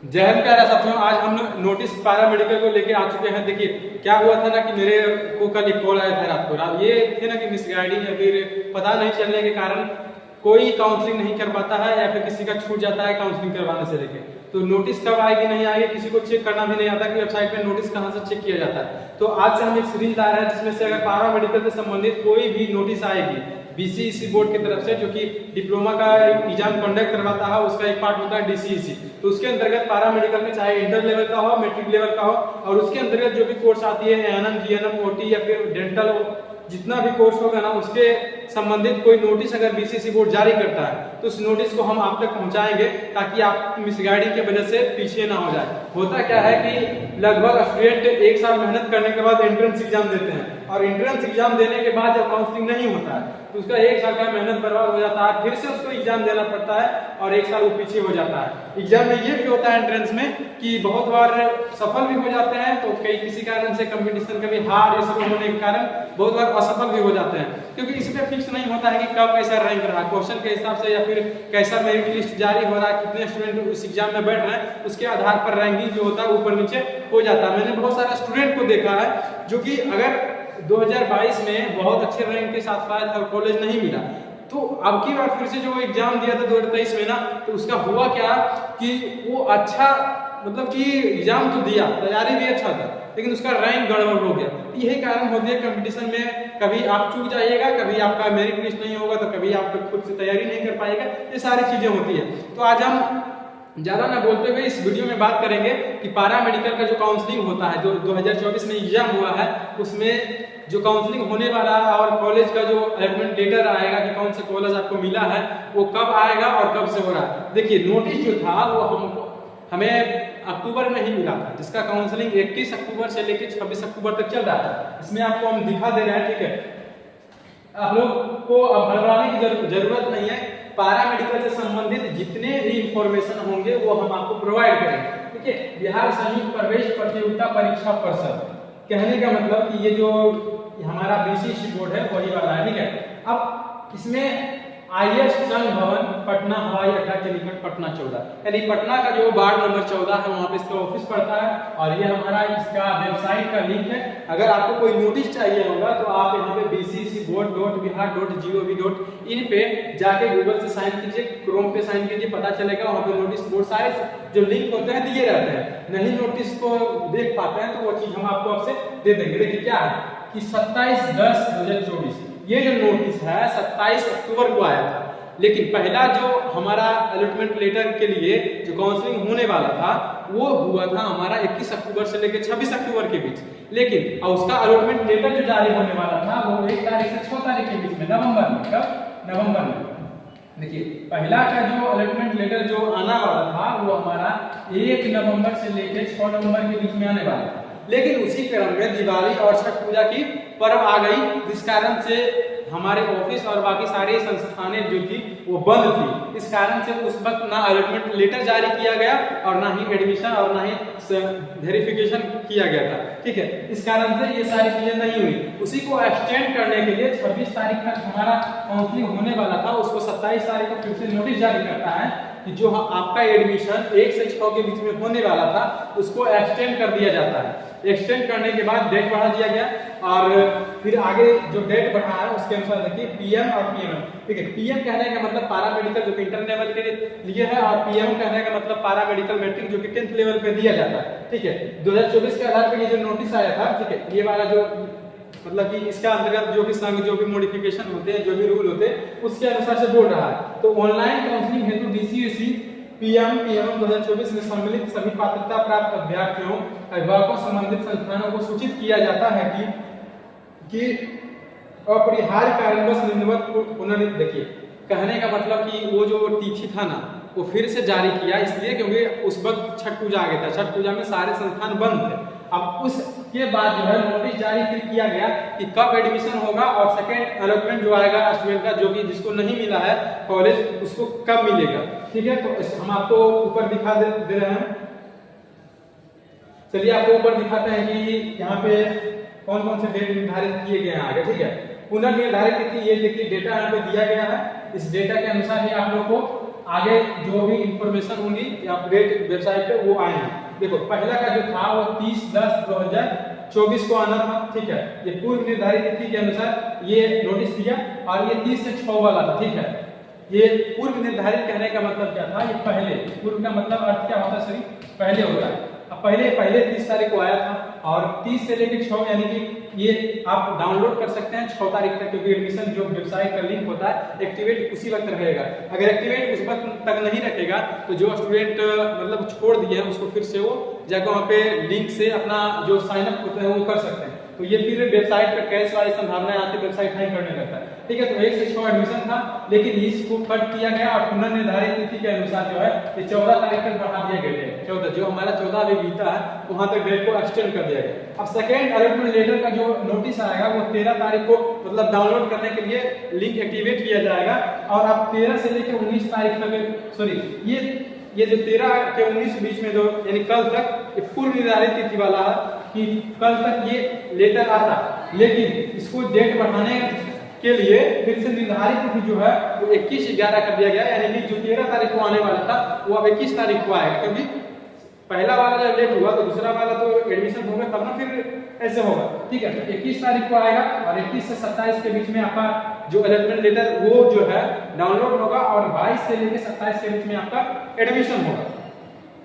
जय हिंद प्यारा साथियों, आज हम नोटिस पैरा मेडिकल को लेके आ चुके हैं। देखिए क्या हुआ था ना कि मेरे को कल एक कॉल आया था रात को। ये थे ना कि मिसगाइडिंग या फिर पता नहीं चलने के कारण कोई काउंसलिंग नहीं कर पाता है या फिर किसी का छूट जाता है काउंसलिंग करवाने से लेके। तो नोटिस कब आएगी नहीं आएगी किसी को चेक करना भी नहीं आता कि वेबसाइट पे नोटिस कहाँ से चेक किया जाता है। तो आज से हम एक सीरीज ला रहे हैं जिसमें से अगर पैरा मेडिकल से संबंधित कोई भी नोटिस आएगी बीसीईसी बोर्ड की तरफ से, जो कि डिप्लोमा का एग्जाम कंडक्ट करवाता है, उसका एक पार्ट होता है डीसीईसी। तो उसके अंतर्गत पैरा मेडिकल में चाहे इंटर लेवल का हो, मैट्रिक लेवल का हो, और उसके अंतर्गत जो भी कोर्स आती है एएनएम, जीएनएम, ओटी या फिर डेंटल, जितना भी कोर्स होगा ना उसके संबंधित कोई नोटिस अगर बीसीईसी बोर्ड जारी करता है तो उस नोटिस को हम आप तक पहुंचाएंगे ताकि आप मिसगाइडिंग की वजह से पीछे ना हो जाए। होता क्या है कि लगभग स्टूडेंट एक साल मेहनत करने के बाद एंट्रेंस एग्जाम देते हैं और एंट्रेंस एग्जाम देने के बाद जब काउंसलिंग नहीं होता है तो उसका एक साल का मेहनत बर्बाद हो जाता है, फिर से उसको एग्जाम देना पड़ता है और एक साल वो पीछे हो जाता है। एग्जाम में ये भी होता है एंट्रेंस में कि बहुत बार सफल भी हो जाते हैं तो कई किसी कारण से कंपटीशन कभी हार ये सब होने के कारण बहुत बार असफल भी हो जाते हैं, क्योंकि इसमें फिक्स नहीं होता है कि कब कैसा रैंक रहा क्वेश्चन के हिसाब से या फिर कैसा मेरिट लिस्ट जारी हो रहा है, कितने स्टूडेंट उस एग्जाम में बैठ रहे हैं, उसके आधार पर रैंकिंग जो होता है ऊपर नीचे हो जाता है। मैंने बहुत सारे स्टूडेंट को देखा है जो कि अगर 2022 में बहुत अच्छे रैंक के साथ पाया था और कॉलेज नहीं मिला, तो अब की बार फिर से जो एग्जाम दिया था 2023 में ना, तो उसका हुआ क्या कि वो अच्छा मतलब कि एग्जाम तो दिया, तैयारी भी अच्छा था, लेकिन उसका रैंक गड़बड़ हो गया। यही कारण होती है कंपटीशन में, कभी आप चूक जाइएगा, कभी आपका मेरिट लिस्ट नहीं होगा, तो कभी आप खुद से तैयारी नहीं कर पाएगा, ये सारी चीजें होती है। तो आज हम ज्यादा ना बोलते हुए इस वीडियो में बात करेंगे कि पैरा मेडिकल का जो काउंसलिंग होता है, जो 2024 में एग्जाम हुआ है, उसमें जो काउंसलिंग होने वाला है और कॉलेज का जो अलॉटमेंट लेटर आएगा कि कौन से कॉलेज आपको मिला है वो कब आएगा और कब से हो रहा है। देखिए नोटिस जो था वो हमें अक्टूबर में ही मिला था, जिसका काउंसलिंग 21 अक्टूबर से लेकर 26 अक्टूबर तक चल रहा था। इसमें आपको हम दिखा दे रहे हैं, ठीक है। आप लोग को अब हड़बड़ाने की जरूरत नहीं है, पैरा मेडिकल से संबंधित जितने भी इंफॉर्मेशन होंगे वो हम आपको प्रोवाइड करेंगे, ठीक है। बिहार संयुक्त प्रवेश प्रतियोगिता परीक्षा परिषद, कहने का मतलब कि ये जो हमारा बीसीईसी बोर्ड है वही वाला है, ठीक है। अब इसमें आईएएस संघ भवन पटना हवाई अड्डा के निकट पटना 14, यानी पटना का जो वार्ड नंबर 14 है वहां पे इसका ऑफिस पड़ता है और ये हमारा इसका वेबसाइट का लिंक है। अगर आपको कोई नोटिस चाहिए होगा तो आप यहाँ पे bccboard.bihar.gov.in पे जाके गूगल से साइन कीजिए, क्रोम पे साइन कीजिए, पता चलेगा वहाँ पे नोटिस बोर्ड सारे जो लिंक होते हैं दिए रहते हैं। नहीं नोटिस को देख पाते हैं तो वो चीज हम आपको आपसे दे देंगे। देखिए क्या है कि 27/10/2024 ये जो नोटिस है 27 अक्टूबर को आया था, लेकिन पहला जो हमारा अलॉटमेंट लेटर के लिए जो काउंसलिंग होने वाला था वो हुआ था हमारा 21 अक्टूबर से लेकर 26 अक्टूबर के बीच, लेकिन उसका अलॉटमेंट लेटर जो जारी होने वाला था वो 1 तारीख से 6 तारीख के बीच में, नवंबर में। कब? नवंबर में। देखिए पहला का जो अलॉटमेंट लेटर जो आना वाला था वो हमारा 1 नवंबर से लेकर 6 नवंबर के बीच में आने वाला था, लेकिन उसी क्रम में दिवाली और छठ पूजा की पर्व आ गई, जिस कारण से हमारे ऑफिस और बाकी सारी संस्थानें जो थी वो बंद थी। इस कारण से उस वक्त ना अलॉटमेंट लेटर जारी किया गया और ना ही एडमिशन और ना ही वेरिफिकेशन किया गया था, ठीक है। इस कारण से ये सारी चीजें नहीं हुई। उसी को एक्सटेंड करने के लिए 26 तारीख तक हमारा काउंसलिंग होने वाला था, उसको 27 तारीख को फिर से नोटिस जारी करता है कि जो आपका एडमिशन 1 से 6 के बीच में होने वाला था उसको एक्सटेंड कर दिया जाता है। एक्सटेंड करने के बाद डेट बढ़ा दिया गया और फिर आगे जो डेट बढ़ा है उसके अनुसार देखिए पीएम और पीएमएम, ठीक है। पीएम कहने का मतलब पैरा मेडिकल जो कि इंटर लेवल के लिए है और पीएम कहने का मतलब पैरा मेडिकल मैट्रिक जो कि 10th लेवल पे दिया जाता है, ठीक है। 2024 के आधार पर ये जो नोटिस आया था, ठीक है, ये वाला जो मतलब कि इसका अंतर्गत जो भी संघ जो भी मॉडिफिकेशन होते हैं, जो भी रूल होते हैं उसके अनुसार से बोल रहा है। तो ऑनलाइन काउंसलिंग हेतु डीसीईसी पीएम 2024 में सम्मिलित सभी पात्रता प्राप्त अभ्यर्थियों अभिभावकों संबंधित संस्थानों को सूचित किया जाता है कि अपरिहार्य कारणवश निम्नवत पुनर्निर्धारित, देखिए कहने का मतलब कि वो जो तिथि था ना वो फिर से जारी किया, इसलिए क्योंकि उस वक्त छठ पूजा आ गया था, छठ पूजा में सारे संस्थान बंद थे। अब उसके बाद जो है नोटिस जारी फिर किया गया कि कब एडमिशन होगा और सेकेंड अलॉटमेंट जो आएगा स्टूडेंट का, जो कि जिसको नहीं मिला है कॉलेज, उसको कब मिलेगा, ठीक है। तो हम आपको ऊपर दिखा दे रहे हैं। चलिए आपको ऊपर दिखाते हैं कि यहाँ पे कौन कौन से डेट निर्धारित किए गए हैं आगे, ठीक है। पुनर्निर्धारित तिथि ये देखिए डेटा यहाँ पे दिया गया है, इस डेटा के अनुसार ही आप लोग को आगे जो भी इंफॉर्मेशन होंगी अपडेट वेबसाइट पे वो आएंगे। देखो पहला का जो था वो 30/10/2024 को आना था, ठीक है। ये पूर्व निर्धारित तिथि के अनुसार ये नोटिस दिया और ये 30 से 6 वाला था, ठीक है। ये पूर्व निर्धारित कहने का मतलब क्या था, ये पहले, पूर्व का मतलब अर्थ क्या होता है, सॉरी पहले होता है। अब पहले 30 तारीख को आया था और 30 से लेकर 6 यानी कि ये आप डाउनलोड कर सकते हैं 6 तारीख तक, क्योंकि एडमिशन जो वेबसाइट का लिंक होता है एक्टिवेट उसी वक्त रहेगा। अगर एक्टिवेट उस वक्त तक नहीं रखेगा तो जो स्टूडेंट मतलब छोड़ दिए हैं उसको फिर से वो जाकर वहाँ पे लिंक से अपना जो साइन अप होते हैं वो कर सकते हैं। तो ये फिर वेबसाइट पे क्रैश वाली संभावनाएं आती, वेबसाइट हैंग करने लगता है, ठीक है। तो 1 से 6 एडमिशन था, लेकिन इसको कट किया गया और पुनर्निर्धारित तिथि के अनुसार जो है ये 14 तारीख तक बढ़ा दिया गया है। 14 जो हमारा 14 अभी बीता है वहां तक डेट को एक्सटेंड कर दिया गया। अब सेकेंड अलॉटमेंट लेटर का जो नोटिस आएगा वो 13 तारीख को मतलब डाउनलोड करने के लिए लिंक एक्टिवेट किया जाएगा और अब 13 से लेकर 19 तारीख तक, सॉरी ये जो 13 के 19 बीच में जो यानी कल तक ये पूर्व निर्धारित तिथि वाला है कि कल तक ये लेटर आता, लेकिन इसको डेट बढ़ाने के लिए फिर से निर्धारित तिथि जो है वो 21/11 कर दिया गया, यानी कि जो 13 तारीख को आने वाला था वो अब 21 तारीख को आएगा, क्योंकि पहला वाला जब लेट हुआ तो दूसरा वाला तो एडमिशन होगा तब ना फिर ऐसे होगा, ठीक है। तो 21 तारीख को आएगा और 21 से 27 के बीच में आपका जो अलॉटमेंट लेटर वो जो है डाउनलोड होगा और 22 से लेकर 27 के बीच में आपका एडमिशन होगा।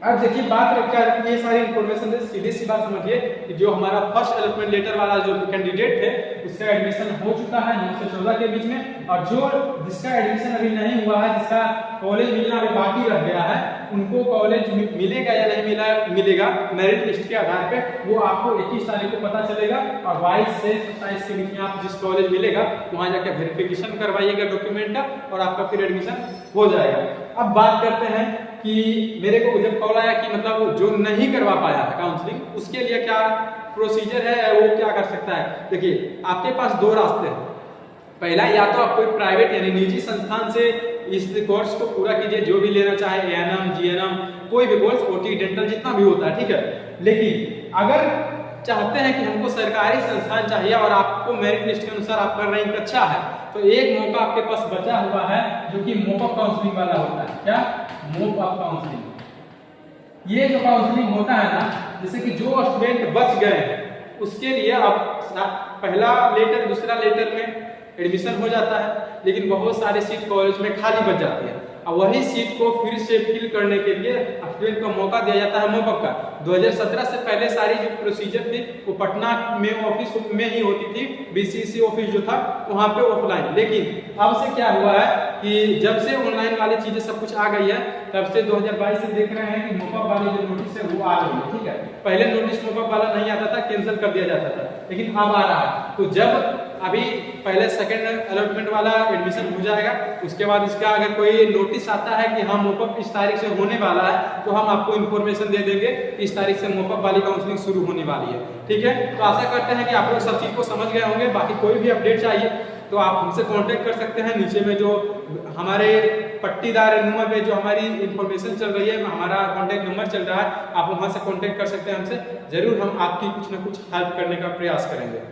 अब देखिए बात रखकर ये सारी इन्फॉर्मेशन सीधी सी बात समझिए कि जो हमारा फर्स्ट अलॉटमेंट लेटर वाला जो कैंडिडेट थे उसका एडमिशन हो चुका है 9 से 14 के बीच में, और जो जिसका एडमिशन अभी नहीं हुआ है, जिसका कॉलेज मिलना अभी बाकी रह गया है, उनको कॉलेज मिलेगा या नहीं मिलेगा मेरिट लिस्ट के आधार पे वो आपको 21 तारीख को पता चलेगा और 22 से 27 के बीच में आप जिस कॉलेज मिलेगा वहां जाकर वेरिफिकेशन करवाइएगा डॉक्यूमेंट का और आपका फिर एडमिशन हो जाएगा। अब बात करते हैं कि मेरे को जब कॉल आया कि मतलब जो नहीं करवा पाया है काउंसलिंग, उसके लिए क्या प्रोसीजर है, वो क्या कर सकता है। देखिए आपके पास 2 रास्ते हैं। पहला, या तो आप कोई प्राइवेट यानी निजी संस्थान से इस कोर्स को पूरा कीजिए, जो भी लेना चाहे, एएनएम, जीएनएम, कोई भी कोर्स, ओटी, डेंटल, जितना भी होता है, ठीक है। लेकिन अगर चाहते हैं कि हमको सरकारी संस्थान चाहिए और आपको मेरिट लिस्ट के अनुसार आपका रैंक अच्छा है, तो एक मौका आपके पास बचा हुआ है जो कि मोपअप काउंसलिंग वाला होता है। क्या? Mop-up counselling. ये जो काउंसलिंग होता है ना, जैसे कि जो स्टूडेंट बच गए हैं उसके लिए अब पहला लेटर दूसरा लेटर में एडमिशन हो जाता है, लेकिन बहुत सारे सीट कॉलेज में खाली बच जाती है। अब वही सीट को फिर से फिल करने के लिए स्टूडेंट को मौका दिया जाता है मोपअप का। 2017 से पहले सारी जो प्रोसीजर थी वो पटना में ऑफिस में ही होती थी, बीसीसी ऑफिस जो था वहां पे ऑफलाइन। लेकिन अब से क्या हुआ है कि जब से ऑनलाइन वाली चीजें सब कुछ आ गई है, तब से 2022 से देख रहे हैं कि मोपअप वाली जो नोटिस है वो आ रही है, ठीक है। पहले नोटिस मोपअप वाला नहीं आता था, कैंसिल कर दिया जाता था, लेकिन अब आ रहा है। तो जब अभी पहले सेकंड अलॉटमेंट वाला एडमिशन हो जाएगा, उसके बाद इसका अगर कोई नोटिस आता है कि हाँ मोपअप इस तारीख से होने वाला है, तो हम आपको इन्फॉर्मेशन दे देंगे कि इस तारीख से मोपअप वाली काउंसलिंग शुरू होने वाली है, ठीक है। तो आशा करते हैं कि आप लोग सब चीज को समझ गए होंगे। बाकी कोई भी अपडेट चाहिए तो आप हमसे कांटेक्ट कर सकते हैं। नीचे में जो हमारे पट्टीदार नंबर पे जो हमारी इन्फॉर्मेशन चल रही है, हमारा कांटेक्ट नंबर चल रहा है, आप वहां से कांटेक्ट कर सकते हैं हमसे। जरूर हम आपकी कुछ ना कुछ हेल्प करने का प्रयास करेंगे।